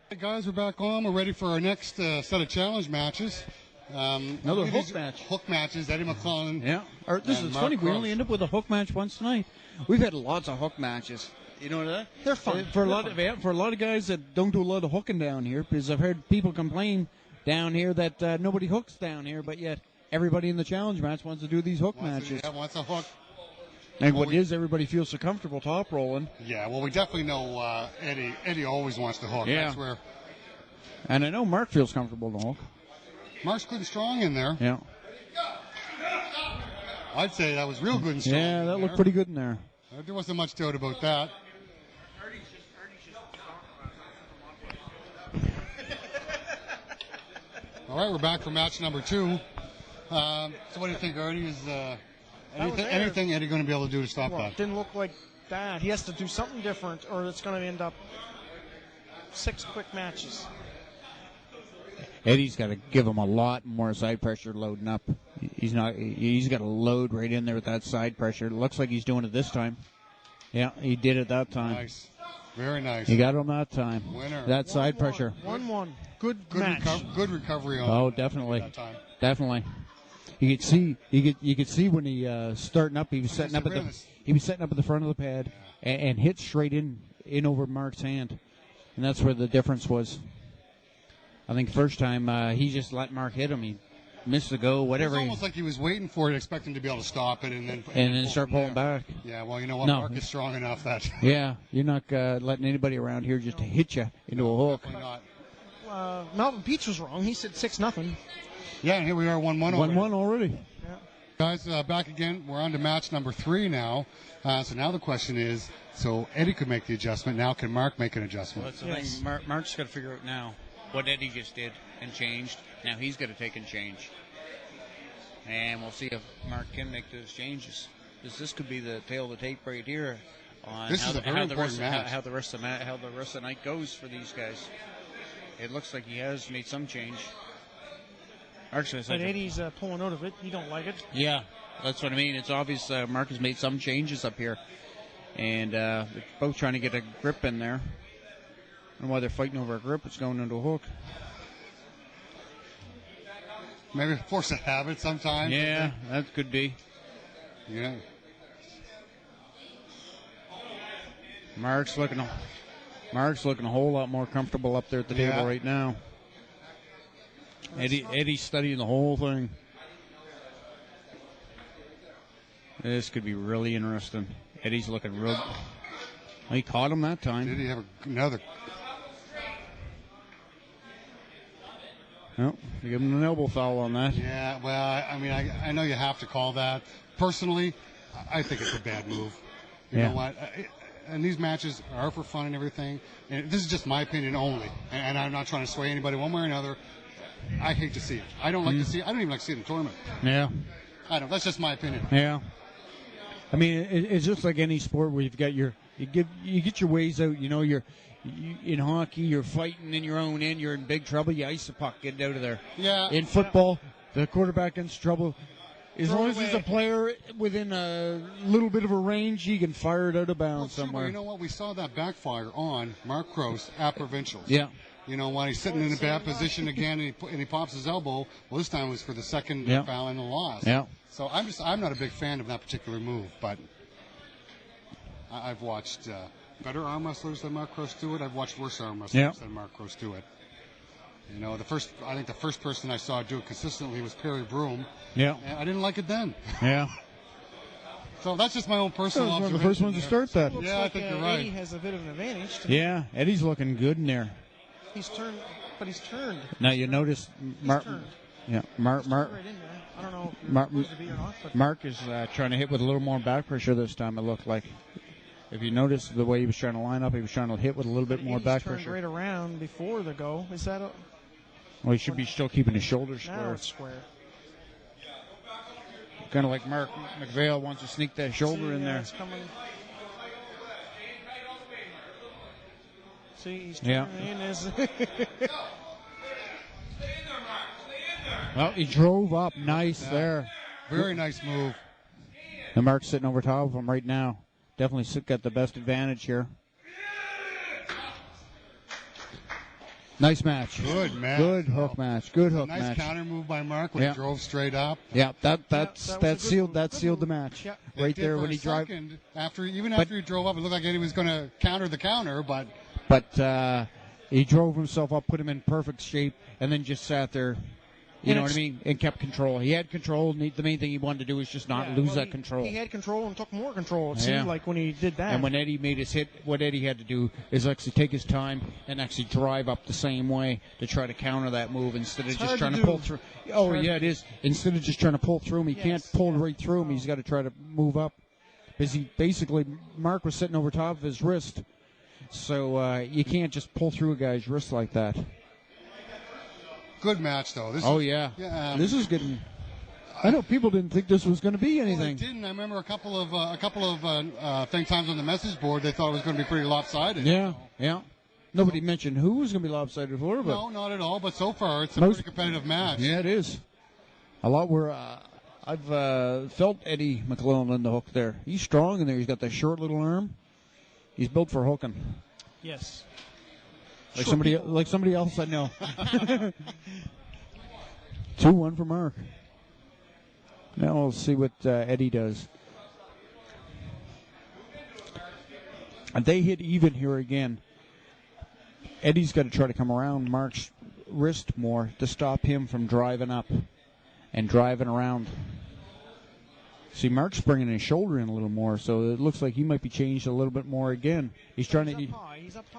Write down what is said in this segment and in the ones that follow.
Hey guys, we're back on. We're ready for our next set of challenge matches. Another hook match. Hook matches. Eddie McLellan. Yeah. This is funny. We only end up with a hook match once tonight. We've had lots of hook matches. You know that? They're fun. For a lot of guys that don't do a lot of hooking down here, because I've heard people complain down here that nobody hooks down here, but yet everybody in the challenge match wants to do these hook matches. Wants a hook. And everybody feels so comfortable top rolling. Yeah, well, we definitely know Eddie. Eddie always wants to hook. Yeah. That's where. And I know Mark feels comfortable to hook. Mark's good and strong in there. Yeah. I'd say that was real good and strong. Yeah, that looked pretty good in there. There wasn't much doubt about that. All right, we're back for match number 2. So what do you think, Artie? Is anything Eddie going to be able to do to stop that? It didn't look like that. He has to do something different, or it's going to end up 6 quick matches. Eddie's got to give him a lot more side pressure loading up. He's got to load right in there with that side pressure. It looks like he's doing it this time. Yeah, he did it that time. Nice. Very nice. He got him that time. Winner. That side pressure. 1-1. Good match. Good recovery on. Oh, definitely. That time. Definitely. You could see when he starting up. He was setting up at the front of the pad and hit straight in over Mark's hand, and that's where the difference was. I think first time he just let Mark hit him. He missed the go, whatever. It's almost like he was waiting for it, expecting to be able to stop it, and then start pulling back. Yeah, well, you know what? No. Mark is strong enough that. Yeah, you're not letting anybody around here just hit you into a hook. Definitely not. Malcolm Peach was wrong. He said 6-0. Yeah, and here we are, 1-1 already. 1-1 already. Yeah. Guys, back again. We're on to match number 3 now. So now the question is, so Eddie could make the adjustment. Now can Mark make an adjustment? Well, that's the thing. Mark's got to figure out now what Eddie just did and changed. Now he's got to take and change. And we'll see if Mark can make those changes. This could be the tail of the tape right here on This is a very important match. How the rest of the night goes for these guys. It looks like he has made some change. Actually, But Eddie's pulling out of it. He don't like it. Yeah, that's what I mean. It's obvious Mark has made some changes up here. And they're both trying to get a grip in there. And while they're fighting over a grip, it's going into a hook. Maybe force a habit sometimes. Yeah, that could be. Yeah. Mark's looking a whole lot more comfortable up there at the table right now. Eddie's studying the whole thing. This could be really interesting. Eddie's looking real. He caught him that time. Did he have another? No, they give him an elbow foul on that. Yeah, well, I mean, I know you have to call that. Personally, I think it's a bad move. You know what? And these matches are for fun and everything. And this is just my opinion only. And I'm not trying to sway anybody one way or another. I hate to see it. I don't like to see it. I don't even like to see it in the tournament. Yeah. I don't. That's just my opinion. Yeah. I mean, it's just like any sport where you've got you get your ways out. You know, in hockey, you're fighting in your own end. You're in big trouble. You ice the puck, get it out of there. Yeah. In football, the quarterback gets trouble. As long as there's a player within a little bit of a range, he can fire it out of bounds somewhere. You know what? We saw that backfire on Mark Crouse at Provincials. Yeah. You know, when he's sitting in a bad position again and he pops his elbow, well, this time it was for the second foul and the loss. Yeah. So I'm not a big fan of that particular move, but I've watched better arm wrestlers than Mark Crouse do it. I've watched worse arm wrestlers than Mark Crouse do it. You know, I think the first person I saw do it consistently was Perry Broom. Yeah. And I didn't like it then. Yeah. So that's just my own personal observation. One of the first ones to start that. Yeah, I think you're right. Eddie has a bit of an advantage. Yeah, Eddie's looking good in there. He's turned. Now you notice Mark. Yeah, Mark. Right in there. I don't know if Mark, to be or not, but Mark is trying to hit with a little more back pressure this time. It looked like. If you notice the way he was trying to line up, he was trying to hit with a little bit more back turned pressure. Right around before the go. Is that a? Well, he should be still keeping his shoulders square. Now it's square. Kind of like Mark McVale wants to sneak that shoulder in there. It's coming. See, he's turning in his. Well, he drove up nice there. Very nice move. And Mark's sitting over top of him right now. Definitely got the best advantage here. Nice match. Good match. Good hook match. Good hook Nice match. counter move by Mark when he drove straight up. Yeah, that sealed move. sealed the match Yeah. right It did there for when a he drove. second, after he drove up, it looked like Eddie was going to counter the counter, but But he drove himself up, put him in perfect shape, and then just sat there. You know what I mean? And kept control. He had control. And the main thing he wanted to do was just not lose that control. He had control and took more control, it seemed like, when he did that. And when Eddie made his hit, what Eddie had to do is actually take his time and actually drive up the same way to try to counter that move instead of just trying to pull through. Oh, yeah, it is. Instead of just trying to pull through him, he can't pull right through him. He's got to try to move up. Because he basically, Mark was sitting over top of his wrist. So you can't just pull through a guy's wrist like that. good match, though. This is good. I know people didn't think this was going to be anything. Well, they didn't. I remember a couple of times on the message board they thought it was going to be pretty lopsided. Yeah. Nobody mentioned who was going to be lopsided for, but no, not at all. But so far, it's a pretty competitive match. Yeah, it is. A lot where I've felt Eddie McLellan in the hook there. He's strong in there. He's got that short little arm. He's built for hooking. Yes. Like somebody else I know. 2-1 for Mark. Now we'll see what Eddie does. And they hit even here again. Eddie's got to try to come around Mark's wrist more to stop him from driving up and driving around. See, Mark's bringing his shoulder in a little more, so it looks like he might be changed a little bit more again. He's trying to.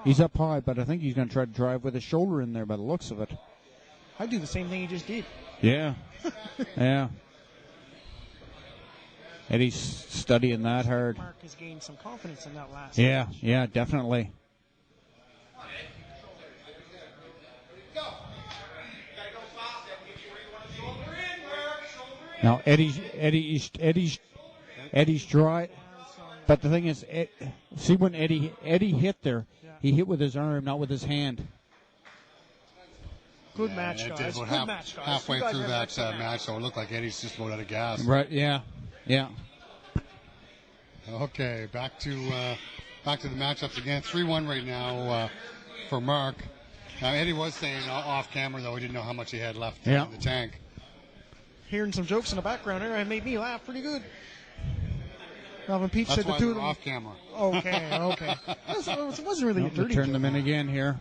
He's up high, but I think he's going to try to drive with his shoulder in there by the looks of it. I'd do the same thing he just did. Yeah. Yeah. Eddie's studying that hard. Mark has gained some confidence in that last Yeah, match. yeah, definitely. Now Eddie's dry, but the thing is, see when Eddie hit there, he hit with his arm, not with his hand. Good match, guys. Good match, guys. Halfway through that match, so it looked like Eddie's just about out of gas. Right? Yeah. Okay, back to the matchups again. 3-1 right now for Mark. Now Eddie was saying off camera though he didn't know how much he had left in the tank. Hearing some jokes in the background there, it made me laugh pretty good. When Pete said the two of them off camera. Okay. It wasn't really a dirty Turn joke. them in again here.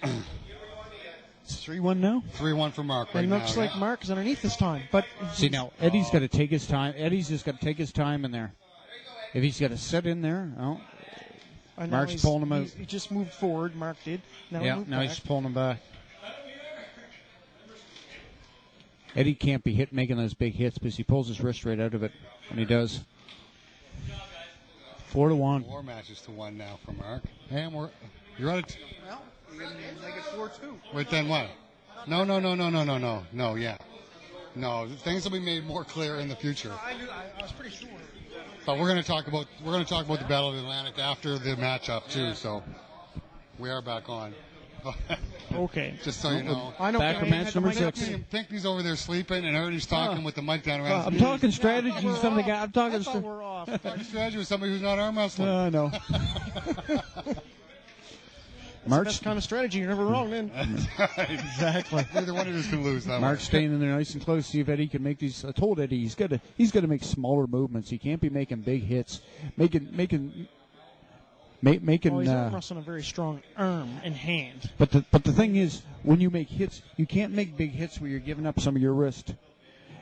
It's 3-1 now. 3-1 for Mark right now. It looks like Mark is underneath this time, but see now Eddie's got to take his time. Eddie's just got to take his time in there. If he's got to sit in there, Mark's pulling him out. He just moved forward. Mark did. Now he's pulling him back. Eddie can't be making those big hits because he pulls his wrist right out of it when he does. 4-1. 4 matches to 1 now for Mark. And you're at well, you can make it 4-2. Wait, then what? No, yeah. No, things will be made more clear in the future. I was pretty sure. But we're going to talk about the Battle of the Atlantic after the matchup too. So we are back on. Okay. Just so you know. I know. Back for match number 6. Pinckney's over there sleeping, and Ernie's talking with the mic down around. I'm talking strategy. I'm talking we're off. strategy with somebody who's not arm wrestling. I know. March, the best kind of strategy. You're never wrong, then. Exactly. Neither one of us can lose that. Mark's staying in there nice and close. See if Eddie can make these. I told Eddie he's got to make smaller movements. He can't be making big hits. Making. Well, he's arm wrestling a very strong arm and hand. But the thing is, when you make hits, you can't make big hits where you're giving up some of your wrist.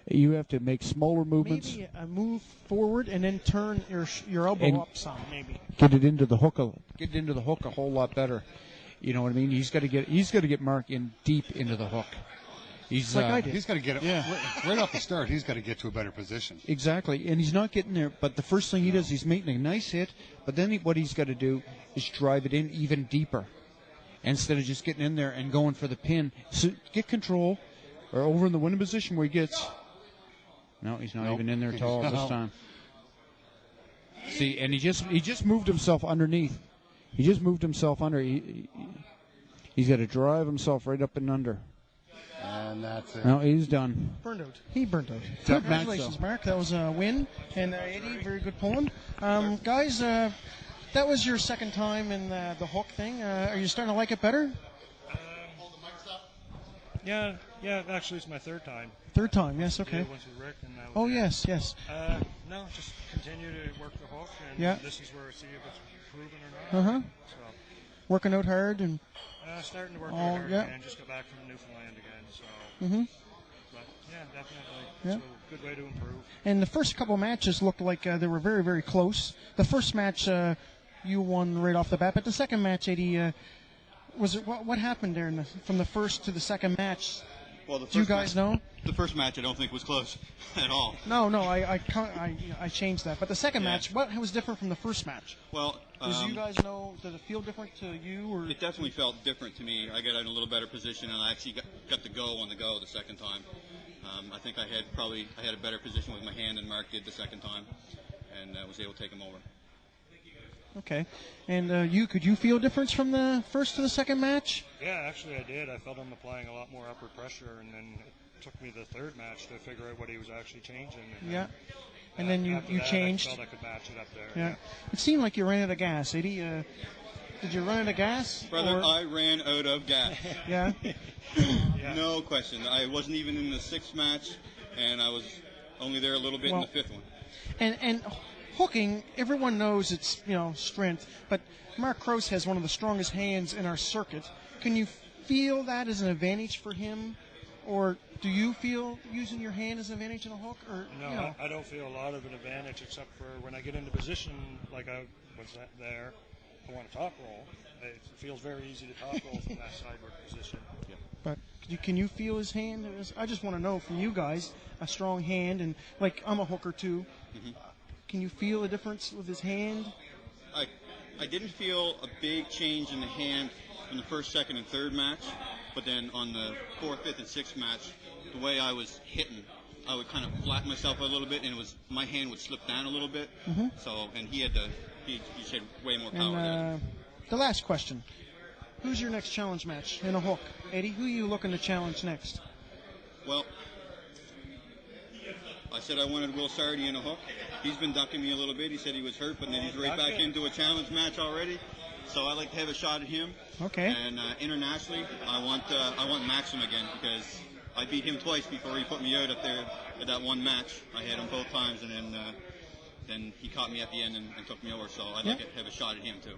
You have to make smaller movements. Maybe a move forward and then turn your elbow up some. Maybe get it into the hook. Get into the hook a whole lot better. You know what I mean? He's got to get Mark in deep into the hook. He's like I did. He's got to get it right off the start. He's got to get to a better position. Exactly, and he's not getting there. But the first thing he does, he's making a nice hit. But then what he's got to do is drive it in even deeper, instead of just getting in there and going for the pin. So get control, or over in the winning position where he gets. No, he's not even in there at all this time. See, and he just moved himself underneath. He just moved himself under. He's got to drive himself right up and under. And that's it. No, he's done. Burned out. He burned out. Tough Congratulations, match, Mark. That was a win. And Eddie, very good pulling. Guys, that was your second time in the hook thing. Are you starting to like it better? Yeah. Actually, it's my third time. Third time, yes, okay. Once with Rick and now with Oh, Ed. yes. No, just continue to work the hook, and Yeah. this is where I see if it's proven or not. Uh-huh. So, Working out hard and... starting to work Oh, hard yeah. again. Just got back from Newfoundland again. So, Mm-hmm. but yeah, definitely. Yeah. It's a good way to improve. And the first couple matches looked like they were very, very close. The first match you won right off the bat, but the second match, Eddie, what happened there from the first to the second match? Well, the Do you first guys know? The first match I don't think was close at all. No, I changed that. But the second Yeah. match, what was different from the first match? Well, Did you guys know? Did it feel different to you? Or it definitely felt different to me. I got in a little better position, and I actually got the go on the go the second time. I think I had a better position with my hand than Mark did the second time, and was able to take him over. Okay. And could you feel a difference from the first to the second match? Yeah, actually, I did. I felt him applying a lot more upper pressure, and then it took me the third match to figure out what he was actually changing. And Yeah. then, And then you after that, changed. I felt I could match it up there. Yeah. It seemed like you ran out of gas, Eddie. Did you run out of gas? Brother, or- I ran out of gas. Yeah. Yeah. No question. I wasn't even in the sixth match, and I was only there a little bit in Well- the fifth one. And hooking, everyone knows it's strength, but Mark Crouse has one of the strongest hands in our circuit. Can you feel that as an advantage for him, or do you feel using your hand as an advantage in a hook? Or No, I don't feel a lot of an advantage except for when I get into position like I was there. I want to top roll. It feels very easy to top roll from that sideward position. But can you feel his hand? I just want to know from you guys, a strong hand, and like I'm a hooker too. Mm-hmm. Can you feel a difference with his hand? I didn't feel a big change in the hand in the first, second, and third match, but then on the fourth, fifth, and sixth match, the way I was hitting, I would kind of flatten myself a little bit, and my hand would slip down a little bit. Mm-hmm. So, and he had way more power there. And the last question: who's your next challenge match in a hook, Eddie? Who are you looking to challenge next? Well, I said I wanted Will Sardi in a hook. He's been ducking me a little bit. He said he was hurt, but then he's right back into a challenge match already. So I'd like to have a shot at him. Okay. And internationally, I want Maxim again because I beat him twice before he put me out up there at that one match. I had him both times, and then he caught me at the end and took me over. So I'd like to have a shot at him too.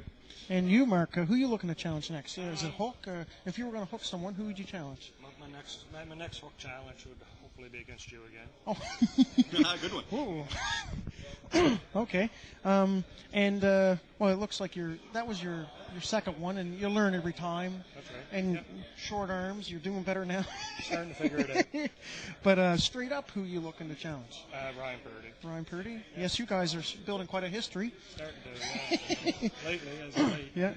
And you, Mark, who are you looking to challenge next? Is it hook? If you were going to hook someone, who would you challenge? My next hook challenge would hopefully be against you again. Oh. Good one. Ooh. Okay. Well, it looks like that was your second one, and you learn every time. That's right. And Yep. short arms, you're doing better now. Starting to figure it out. But straight up, who are you looking to challenge? Ryan Purdy. Ryan Purdy? Yes, you guys are building quite a history. Starting to, lately, as of late. Yeah.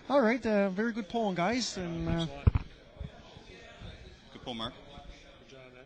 All right. Very good polling, guys. And Thanks a lot. Good pull, Mark. Good job, Ed.